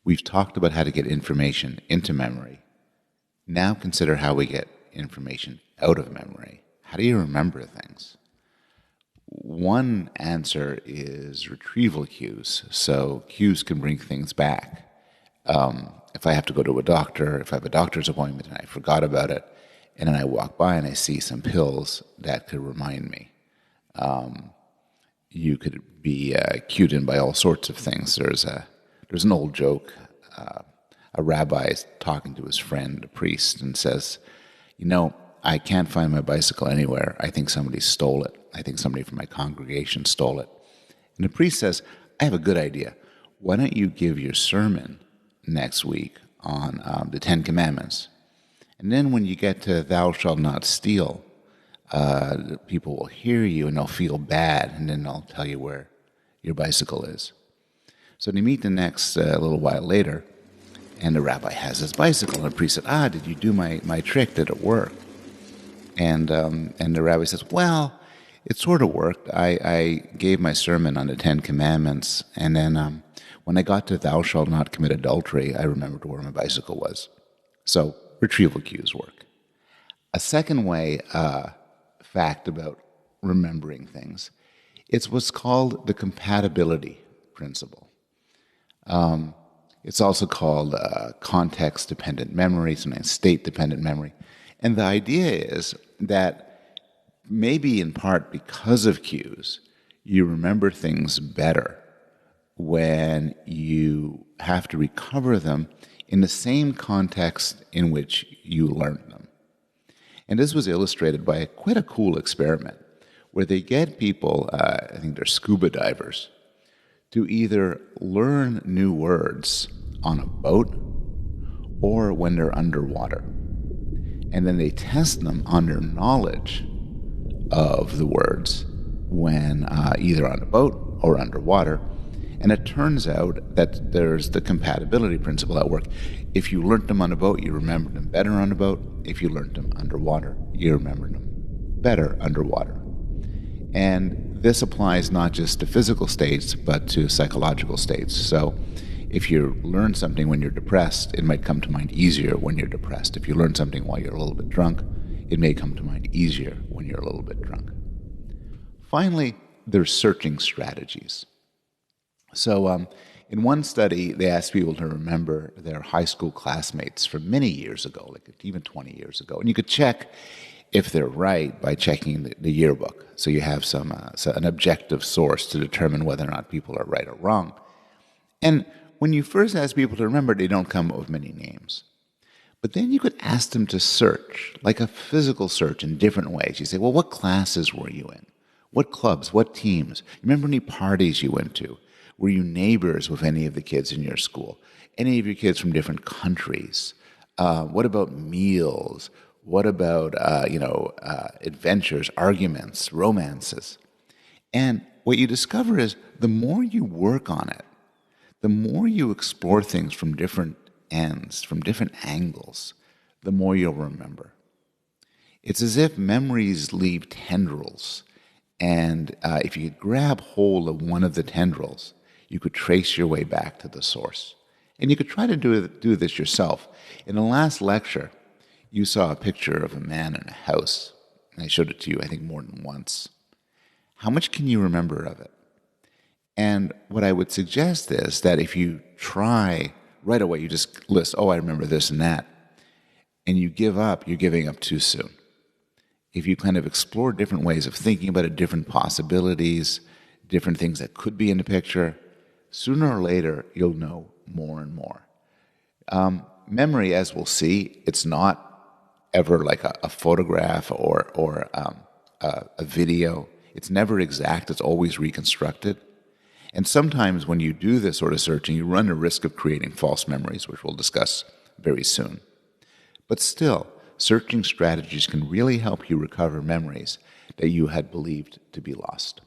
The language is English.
We've talked about how to get information into memory. Now consider how we get information out of memory. How do you remember things? One answer is retrieval cues. So cues can bring things back. If I have to go to a doctor, if I have a doctor's appointment and I forgot about it, and then I walk by and I see some pills, that could remind me. You could be cued in by all sorts of things. There's an old joke. A rabbi is talking to his friend, a priest, and says, I can't find my bicycle anywhere. I think somebody stole it. I think somebody from my congregation stole it. And the priest says, I have a good idea. Why don't you give your sermon next week on the Ten Commandments? And then when you get to thou shalt not steal, people will hear you and they'll feel bad, and then they'll tell you where your bicycle is. So they meet the next little while later, and the rabbi has his bicycle. And the priest said, did you do my trick? Did it work? And the rabbi says, well, it sort of worked. I gave my sermon on the Ten Commandments, and then when I got to thou shalt not commit adultery, I remembered where my bicycle was. So retrieval cues work. A second fact about remembering things, it's what's called the compatibility principle. It's also called context-dependent memory, sometimes state-dependent memory. And the idea is that maybe in part because of cues, you remember things better when you have to recover them in the same context in which you learned them. And this was illustrated by quite a cool experiment where they get people, I think they're scuba divers, to either learn new words on a boat or when they're underwater. And then they test them on their knowledge of the words when either on a boat or underwater. And it turns out that there's the compatibility principle at work. If you learnt them on a boat, you remembered them better on a boat. If you learnt them underwater, you remembered them better underwater. And this applies not just to physical states, but to psychological states. So if you learn something when you're depressed, it might come to mind easier when you're depressed. If you learn something while you're a little bit drunk, it may come to mind easier when you're a little bit drunk. Finally, there's searching strategies. So in one study, they asked people to remember their high school classmates from many years ago, like even 20 years ago. And you could check if they're right by checking the yearbook. So you have an objective source to determine whether or not people are right or wrong. And when you first ask people to remember, they don't come up with many names. But then you could ask them to search, like a physical search in different ways. You say, well, what classes were you in? What clubs? What teams? Remember any parties you went to? Were you neighbors with any of the kids in your school? Any of your kids from different countries? What about meals? What about, adventures, arguments, romances? And what you discover is the more you work on it, the more you explore things from different ends, from different angles, the more you'll remember. It's as if memories leave tendrils. And if you could grab hold of one of the tendrils, you could trace your way back to the source. And you could try to do this yourself. In the last lecture, you saw a picture of a man in a house. And I showed it to you, I think, more than once. How much can you remember of it? And what I would suggest is that if you try right away, you just list, I remember this and that, and you give up, you're giving up too soon. If you kind of explore different ways of thinking about it, different possibilities, different things that could be in the picture, sooner or later, you'll know more and more. Memory, as we'll see, it's not ever like a photograph or a video. It's never exact. It's always reconstructed. And sometimes when you do this sort of searching, you run the risk of creating false memories, which we'll discuss very soon. But still, searching strategies can really help you recover memories that you had believed to be lost.